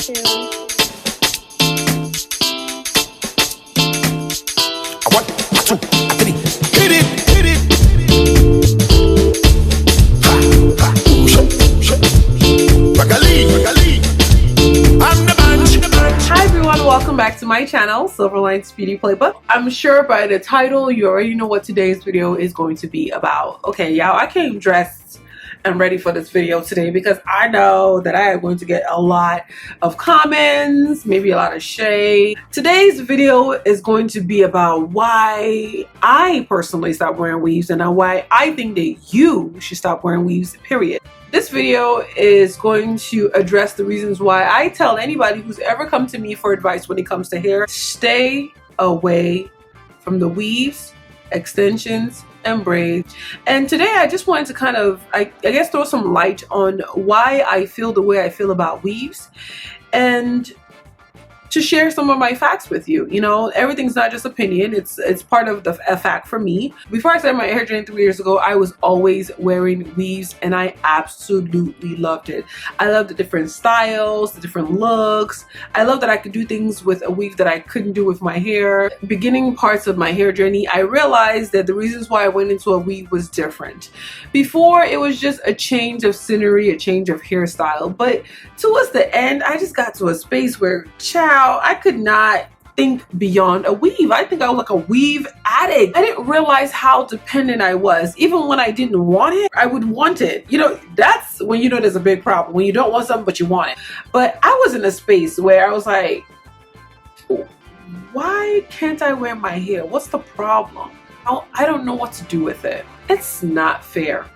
to. One, two, three, hit it, hit it. Ha, ha, Ragali, Ragali. I'm the bunch. Hi everyone, welcome back to my channel, Silverline's Beauty Playbook. I'm sure by the title you already know what today's video is going to be about. Okay, y'all, I came dressed and ready for this video today because I know that I am going to get a lot of comments, maybe a lot of shade. Today's video is going to be about why I personally stopped wearing weaves and why I think that you should stop wearing weaves, period. This video is going to address the reasons why I tell anybody who's ever come to me for advice when it comes to hair, stay away from the weaves, extensions, and braids. And today I just wanted to kind of, I guess, throw some light on why I feel the way I feel about weaves and to share some of my facts with you. You know, everything's not just opinion, it's part of a fact for me. Before I started my hair journey 3 years ago, I was always wearing weaves and I absolutely loved it. I loved the different styles, the different looks. I love that I could do things with a weave that I couldn't do with my hair. Beginning parts of my hair journey, I realized that the reasons why I went into a weave was different. Before, it was just a change of scenery, a change of hairstyle, but towards the end, I just got to a space where, child, I could not think beyond a weave. I think I was like a weave addict. I didn't realize how dependent I was. Even when I didn't want it, I would want it. You know, that's when you know there's a big problem, when you don't want something but you want it. But I was in a space where I was like, why can't I wear my hair? What's the problem? I don't know what to do with it. It's not fair.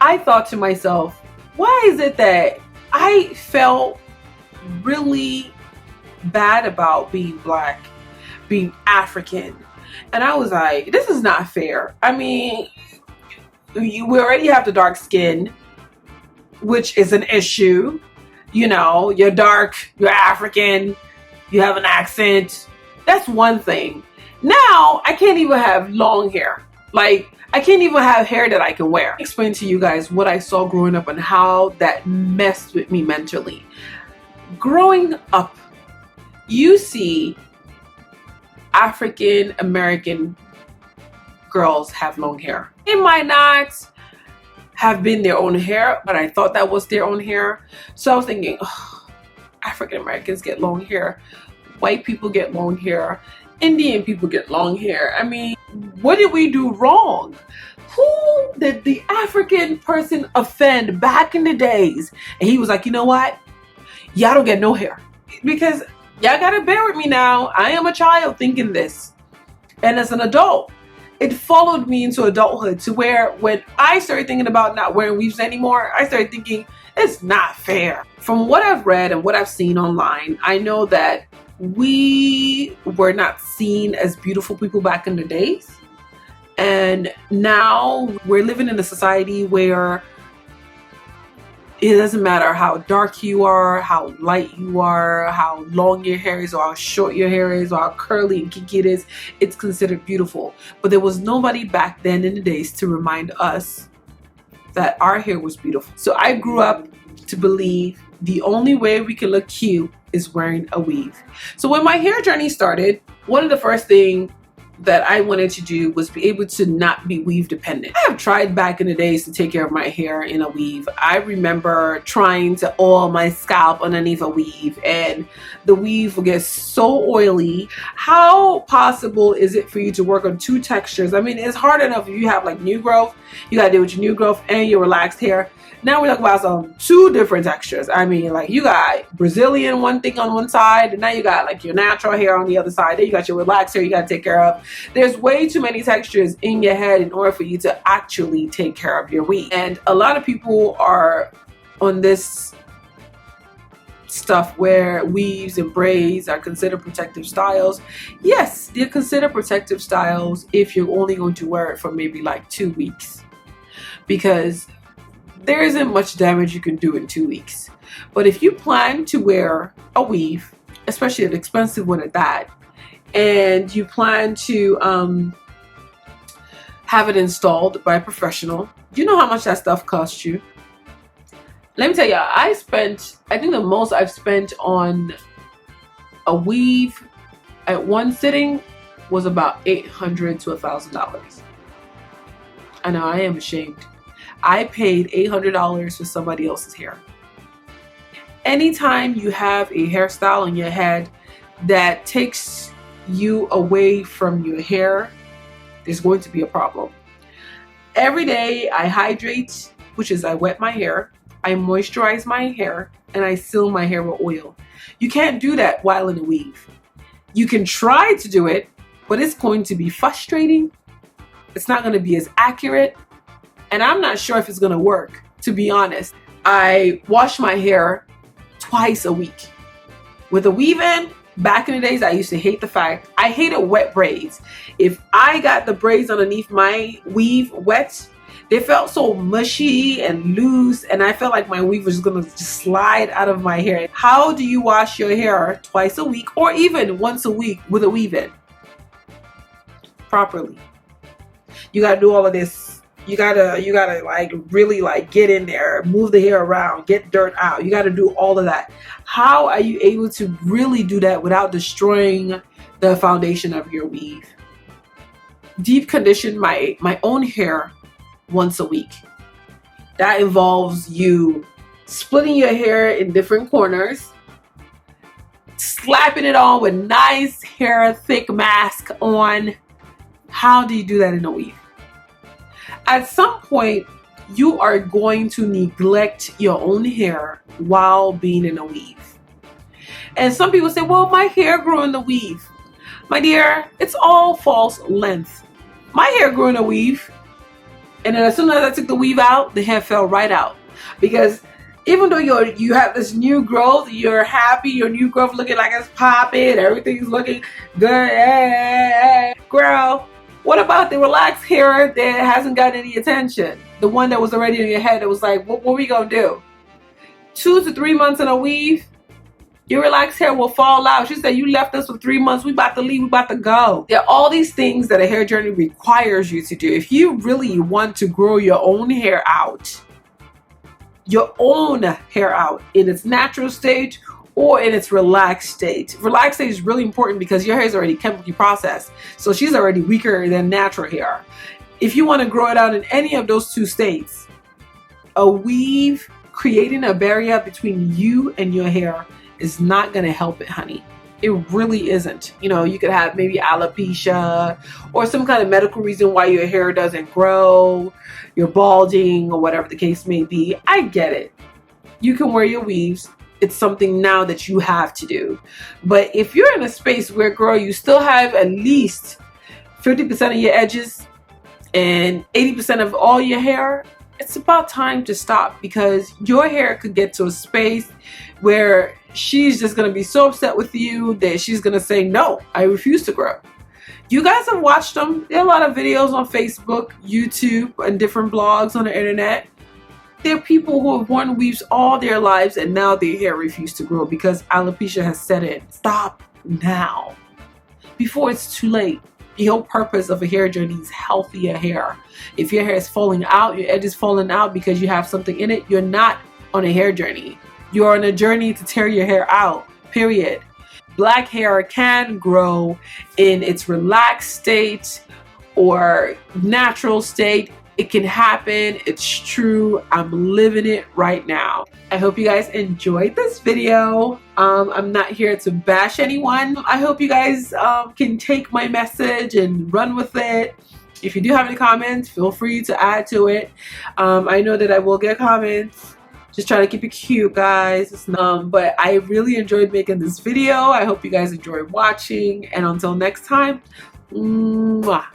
I thought to myself, why is it that I felt really bad about being black, being African? And I was like, this is not fair. I mean, we already have the dark skin, which is an issue. You know, you're dark, you're African, you have an accent. That's one thing. Now, I can't even have long hair. Like, I can't even have hair that I can wear. I'll explain to you guys what I saw growing up and how that messed with me mentally. Growing up, you see African American girls have long hair. It might not have been their own hair, but I thought that was their own hair. So I was thinking, oh, African Americans get long hair, white people get long hair, Indian people get long hair. I mean, what did we do wrong? Who did the African person offend back in the days? And he was like, you know what? Y'all don't get no hair. Because y'all gotta bear with me now. I am a child thinking this. And as an adult, it followed me into adulthood to where when I started thinking about not wearing weaves anymore, I started thinking, it's not fair. From what I've read and what I've seen online, I know that we were not seen as beautiful people back in the days. And now we're living in a society where it doesn't matter how dark you are, how light you are, how long your hair is, or how short your hair is, or how curly and kinky it is, it's considered beautiful. But there was nobody back then in the days to remind us that our hair was beautiful. So I grew up to believe the only way we can look cute is wearing a weave. So when my hair journey started, one of the first things that I wanted to do was be able to not be weave dependent. I have tried back in the days to take care of my hair in a weave. I remember trying to oil my scalp underneath a weave and the weave will get so oily. How possible is it for you to work on two textures? I mean, it's hard enough if you have like new growth, you gotta deal with your new growth and your relaxed hair. Now we're talking about some two different textures. I mean, like you got Brazilian one thing on one side, and now you got like your natural hair on the other side. Then you got your relaxed hair you got to take care of. There's way too many textures in your head in order for you to actually take care of your weave. And a lot of people are on this stuff where weaves and braids are considered protective styles. Yes, they're considered protective styles if you're only going to wear it for maybe like 2 weeks. Because there isn't much damage you can do in 2 weeks. But if you plan to wear a weave, especially an expensive one at that, and you plan to have it installed by a professional, you know how much that stuff costs you. Let me tell you, I think the most I've spent on a weave at one sitting was about $800 to $1,000. I know, I am ashamed. I paid $800 for somebody else's hair. Anytime you have a hairstyle on your head that takes you away from your hair, there's going to be a problem. Every day I hydrate, which is I wet my hair, I moisturize my hair, and I seal my hair with oil. You can't do that while in a weave. You can try to do it, but it's going to be frustrating. It's not going to be as accurate, and I'm not sure if it's going to work, to be honest. I wash my hair twice a week. With a weave-in, back in the days, I used to hate the fact, I hated wet braids. If I got the braids underneath my weave wet, they felt so mushy and loose, and I felt like my weave was gonna just slide out of my hair. How do you wash your hair twice a week or even once a week with a weave-in? Properly. You gotta do all of this. You gotta like really like get in there, move the hair around, get dirt out. You gotta do all of that. How are you able to really do that without destroying the foundation of your weave? Deep condition my own hair once a week. That involves you splitting your hair in different corners, slapping it on with nice hair thick mask on. How do you do that in a weave? At some point, you are going to neglect your own hair while being in a weave. And some people say, well, my hair grew in the weave. My dear, it's all false length. My hair grew in a weave. And then as soon as I took the weave out, the hair fell right out. Because even though you have this new growth, you're happy, your new growth looking like it's popping, everything's looking good. Girl, what about the relaxed hair that hasn't got any attention? The one that was already in your head that was like, what are we gonna do? 2 to 3 months in a weave, your relaxed hair will fall out. She said, you left us for 3 months. We about to leave. We about to go. There are all these things that a hair journey requires you to do. If you really want to grow your own hair out in its natural state or in its relaxed state. Relaxed state is really important because your hair is already chemically processed. So she's already weaker than natural hair. If you want to grow it out in any of those two states, a weave creating a barrier between you and your hair is not going to help it, honey. It really isn't. You know, you could have maybe alopecia or some kind of medical reason why your hair doesn't grow, you're balding or whatever the case may be. I get it. You can wear your weaves. It's something now that you have to do. But if you're in a space where, girl, you still have at least 50% of your edges and 80% of all your hair, it's about time to stop, because your hair could get to a space where she's just going to be so upset with you that she's going to say, no, I refuse to grow. You guys have watched them. There are a lot of videos on Facebook, YouTube, and different blogs on the internet. There are people who have worn weaves all their lives and now their hair refuses to grow because alopecia has set in. Stop now, before it's too late. The whole purpose of a hair journey is healthier hair. If your hair is falling out, your edge is falling out because you have something in it, you're not on a hair journey. You're on a journey to tear your hair out, period. Black hair can grow in its relaxed state or natural state. It can happen. It's true. I'm living it right now. I hope you guys enjoyed this video. I'm not here to bash anyone. I hope you guys can take my message and run with it. If you do have any comments, feel free to add to it. I know that I will get comments. Just trying to keep it cute, guys. But I really enjoyed making this video. I hope you guys enjoyed watching. And until next time, mwah.